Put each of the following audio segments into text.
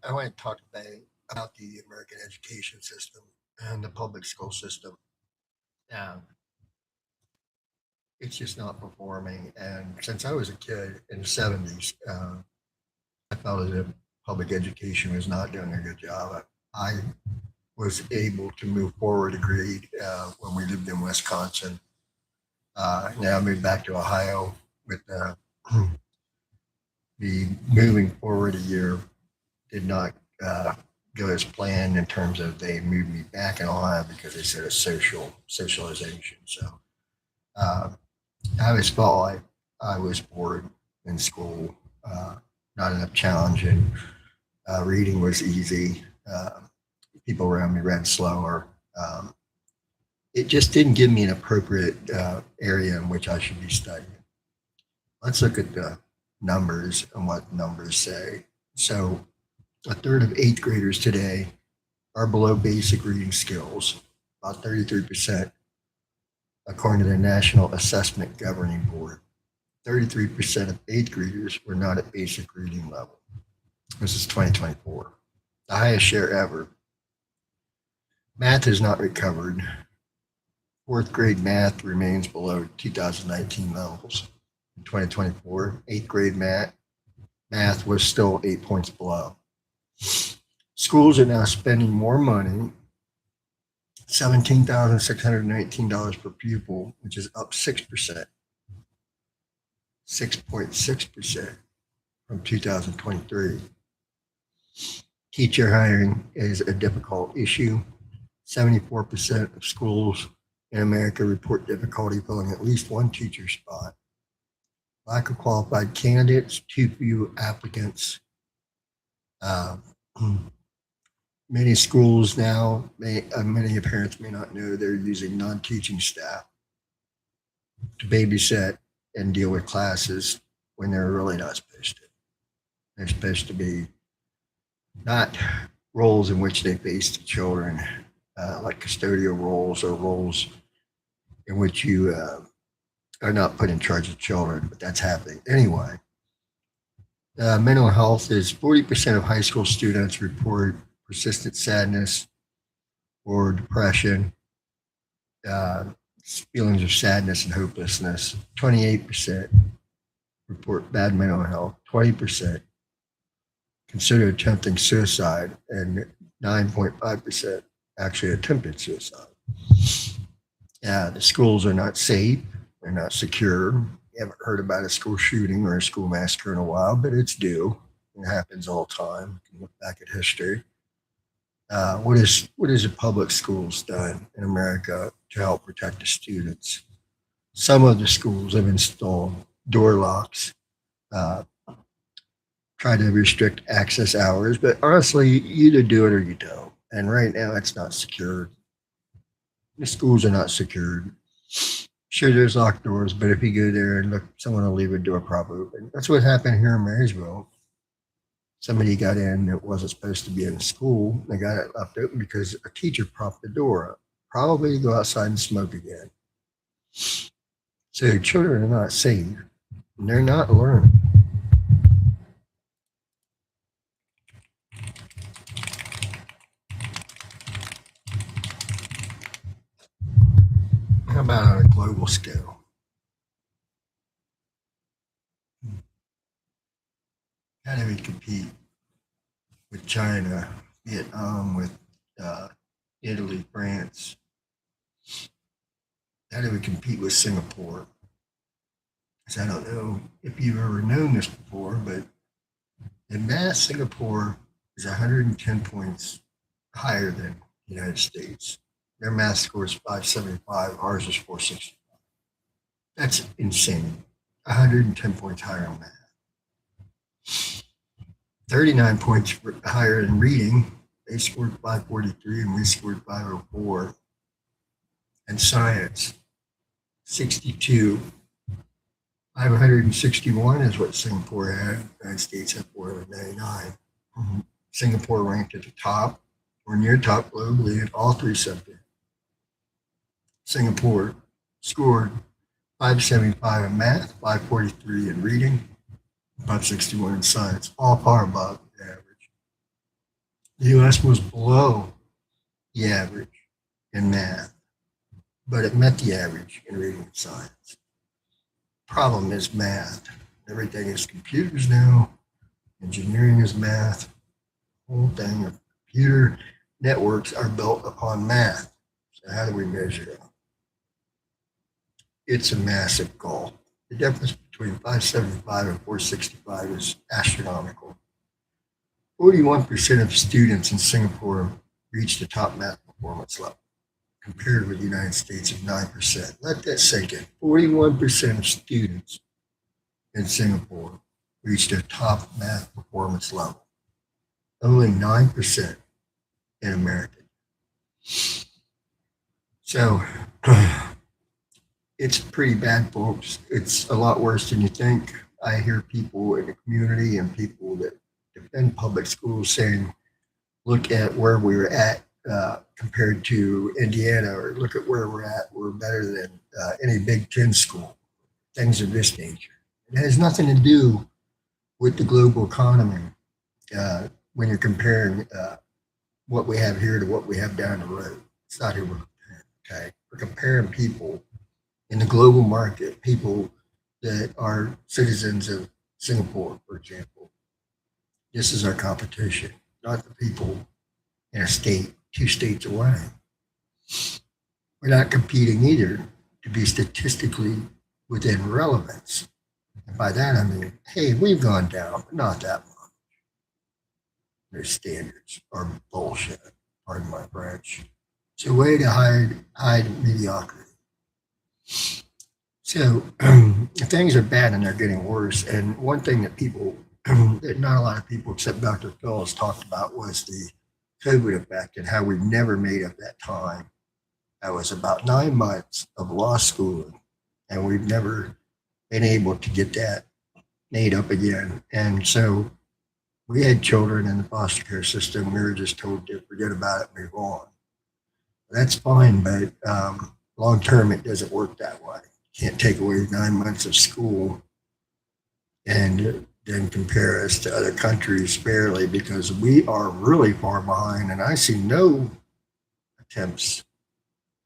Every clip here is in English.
I want to talk today about the American education system and the public school system. Um, it's just not performing. And since I was a kid in the 70s, I felt as if public education was not doing a good job. I was able to move forward a grade when we lived in Wisconsin. Now I moved back to Ohio with the moving forward a year did not uh, go as planned in terms of they moved me back in Ohio because they said a socialization. So uh, I always felt like I was bored in school, uh, not enough challenging. Reading was easy. People around me read slower. Um, it just didn't give me an appropriate area in which I should be studying. Let's look at the numbers and what numbers say. So, a third of eighth graders today are below basic reading skills, about 33%, according to the National Assessment Governing Board. 33% of eighth graders were not at basic reading level. This is 2024, the highest share ever. Math has not recovered. Fourth grade math remains below 2019 levels. In 2024, eighth grade math was still 8 points below. Schools are now spending more money, $17,619 per pupil, which is up 6%, 6.6% from 2023. Teacher hiring is a difficult issue. 74% of schools in America report difficulty filling at least one teacher spot. Lack of qualified candidates, too few applicants. Uh, Many schools now, many parents may not know they're using non-teaching staff to babysit and deal with classes when they're really not supposed to. They're supposed to be not roles in which they face the children, like custodial roles or roles in which you are not put in charge of children, but that's happening anyway. Mental health is 40% of high school students report persistent sadness or depression, uh, feelings of sadness and hopelessness. 28% report bad mental health. 20% consider attempting suicide, and 9.5% actually attempted suicide. The schools are not safe. They're not secure. You haven't heard about a school shooting or a school massacre in a while, but it's due. It happens all the time. You can look back at history. What is the public schools done in America to help protect the students? Some of the schools have installed door locks, uh, try to restrict access hours, but honestly, you either do it or you don't. And right now, it's not secured. The schools are not secured. Sure, there's locked doors, but if you go there and look, someone will leave a door prop open. That's what happened here in Marysville. Somebody got in that wasn't supposed to be in the school. They got it left open because a teacher propped the door up, probably to go outside and smoke again. So children are not safe. And they're not learning. How about on a global scale? How do we compete with China, Vietnam, with uh, Italy, France? How do we compete with Singapore? Because I don't know if you've ever known this before, but in math, Singapore is 110 points higher than the United States. Their math score is 575, ours is 460. That's insane. 110 points higher on math. 39 points higher in reading. They scored 543 and we scored 504. And science, 62. 561 is what Singapore had. The United States had 499. Singapore ranked at the top or near top globally in all three subjects. Singapore scored 575 in math, 543 in reading, 561 in science, all far above the average. The US was below the average in math, but it met the average in reading and science. Problem is math. Everything is computers now. Engineering is math. The whole thing of computer networks are built upon math. So how do we measure it? It's a massive goal. The difference between 575 and 465 is astronomical. 41% of students in Singapore reach the top math performance level, compared with the United States of 9%. Let that sink in. 41% of students in Singapore reach their top math performance level. Only 9% in America. So it's pretty bad, folks. It's a lot worse than you think. I hear people in the community and people that defend public schools saying, look at where we were at compared to Indiana, or look at where we're at. We're better than any Big Ten school, things of this nature. It has nothing to do with the global economy when you're comparing what we have here to what we have down the road. It's not who we're comparing, okay? We're comparing people in the global market, people that are citizens of Singapore, for example. This is our competition, not the people in a state, 2 states away. We're not competing either to be statistically within relevance. And by that, I mean, hey, we've gone down, but not that much. Their standards are bullshit, pardon my French. It's a way to hide mediocrity. So things are bad and they're getting worse. And one thing that people, that not a lot of people except Dr. Phillips talked about was the COVID effect and how we've never made up that time. That was about 9 months of law schooling, and we've never been able to get that made up again. And so we had children in the foster care system. We were just told to forget about it, move on. That's fine, but long term, it doesn't work that way. You can't take away 9 months of school and then compare us to other countries fairly, because we are really far behind. And I see no attempts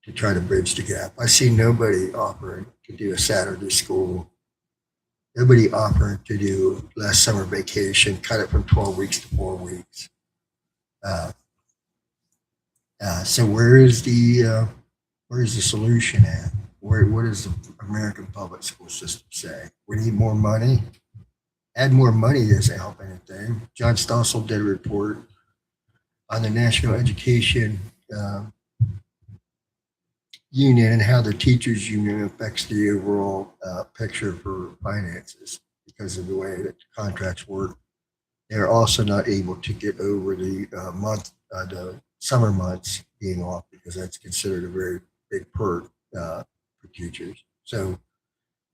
to try to bridge the gap. I see nobody offering to do a Saturday school. Nobody offering to do last summer vacation, cut it from 12 weeks to 4 weeks. So where is the solution at? What does the American public school system say? We need more money. Add more money doesn't help anything. John Stossel did a report on the National Education Union and how the teachers union affects the overall picture for finances because of the way that the contracts work. They're also not able to get over the summer months being off, because that's considered a very big perk for teachers. So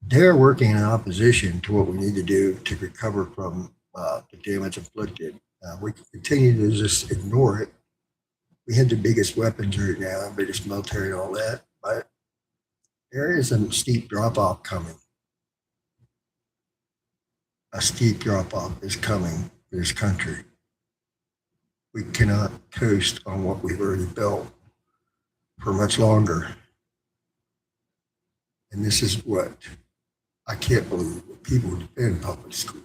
they're working in opposition to what we need to do to recover from the damage inflicted. We can continue to just ignore it. We have the biggest weapons right now, biggest military and all that, but there is a steep drop off coming. A steep drop off is coming for this country. We cannot coast on what we've already built for much longer. And this is what I can't believe, that people defend public schools.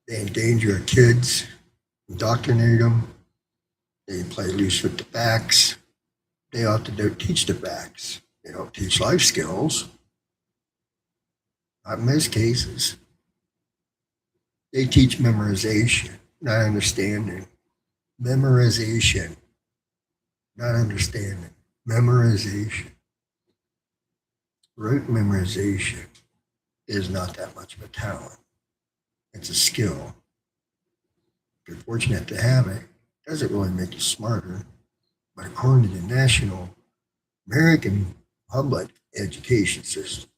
They endanger our kids, indoctrinate them. They play loose with the facts. They often don't teach the facts. They don't teach life skills. Not in most cases. They teach memorization, not understanding. Memorization, not understanding. Memorization. Rote memorization is not that much of a talent. It's a skill. If you're fortunate to have it, it doesn't really make you smarter. But according to the National American Public Education System,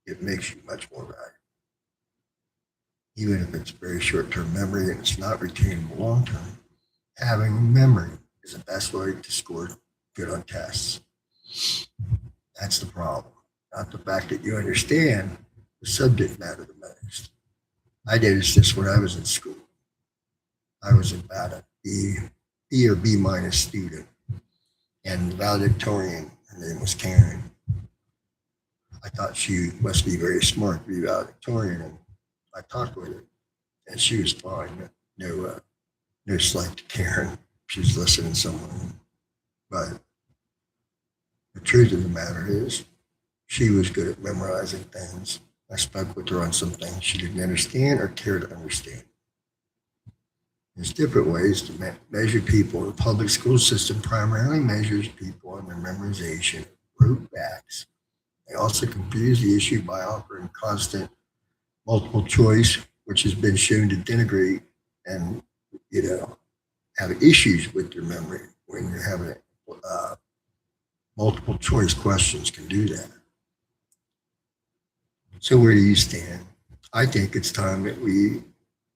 it makes you much more valuable. Even if it's very short-term memory and it's not retainable long-term, having memory is the best way to score good on tests. That's the problem, not the fact that you understand the subject matter the most. I noticed this when I was in school. I was about a B or B minus student. And the valedictorian, her name was Karen. I thought she must be very smart to be valedictorian. And I talked with her, and she was fine. No slight to Karen. She was listening to someone. But the truth of the matter is, she was good at memorizing things. I spoke with her on some things she didn't understand or care to understand. There's different ways to measure people. The public school system primarily measures people on their memorization of rote facts. They also confuse the issue by offering constant multiple choice, which has been shown to denigrate and, you know, have issues with your memory when you're having multiple choice questions can do that. So where do you stand? I think it's time that we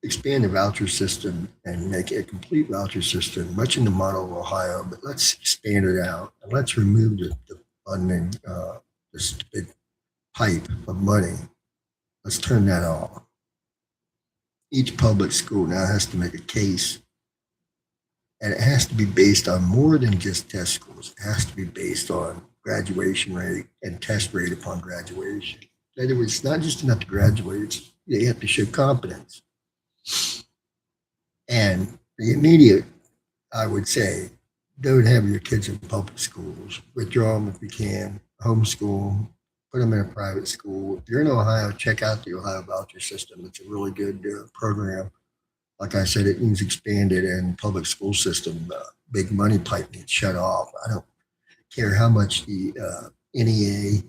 expand the voucher system and make it a complete voucher system, much in the model of Ohio, but let's expand it out and let's remove the funding, this big pipe of money. Let's turn that off. Each public school now has to make a case, and it has to be based on more than just test scores. It has to be based on graduation rate and test rate upon graduation. In other words, it's not just enough to graduate, they have to show competence. And the immediate, I would say, don't have your kids in public schools. Withdraw them if you can. Homeschool, put them in a private school. If you're in Ohio, check out the Ohio voucher system. It's a really good program. Like I said, it needs expanded, and public school system, big money pipe needs shut off. I don't care how much the NEA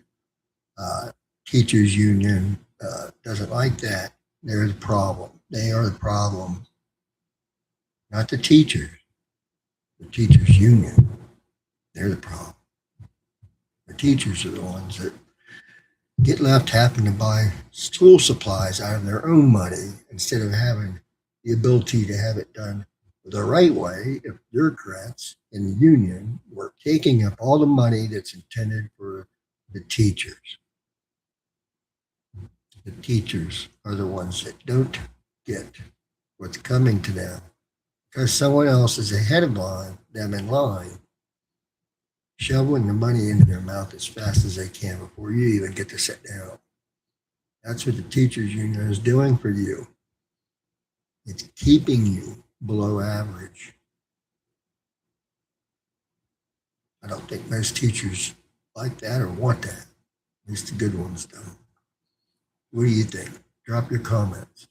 teachers union doesn't like that. There's a problem. They are the problem, not the teachers. The teachers union, they're the problem. The teachers are the ones that get left having to buy school supplies out of their own money instead of having the ability to have it done the right way. If bureaucrats in the union were taking up all the money that's intended for the teachers. The teachers are the ones that don't get what's coming to them because someone else is ahead of them in line, shoveling the money into their mouth as fast as they can before you even get to sit down. That's what the teachers union is doing for you. It's keeping you below average. I don't think most teachers like that or want that. At least the good ones don't. What do you think? Drop your comments.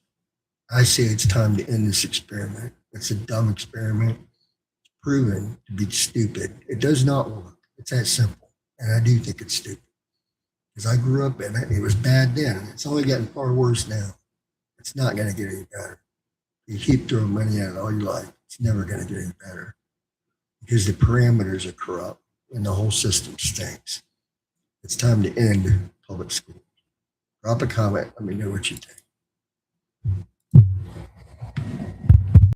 I say it's time to end this experiment. It's a dumb experiment. It's proven to be stupid. It does not work. It's that simple. And I do think it's stupid. Because I grew up in it. It was bad then. It's only gotten far worse now. It's not going to get any better. You keep throwing money at it all you like. It's never going to get any better. Because the parameters are corrupt and the whole system stinks. It's time to end public school. Drop a comment. Let me know what you think.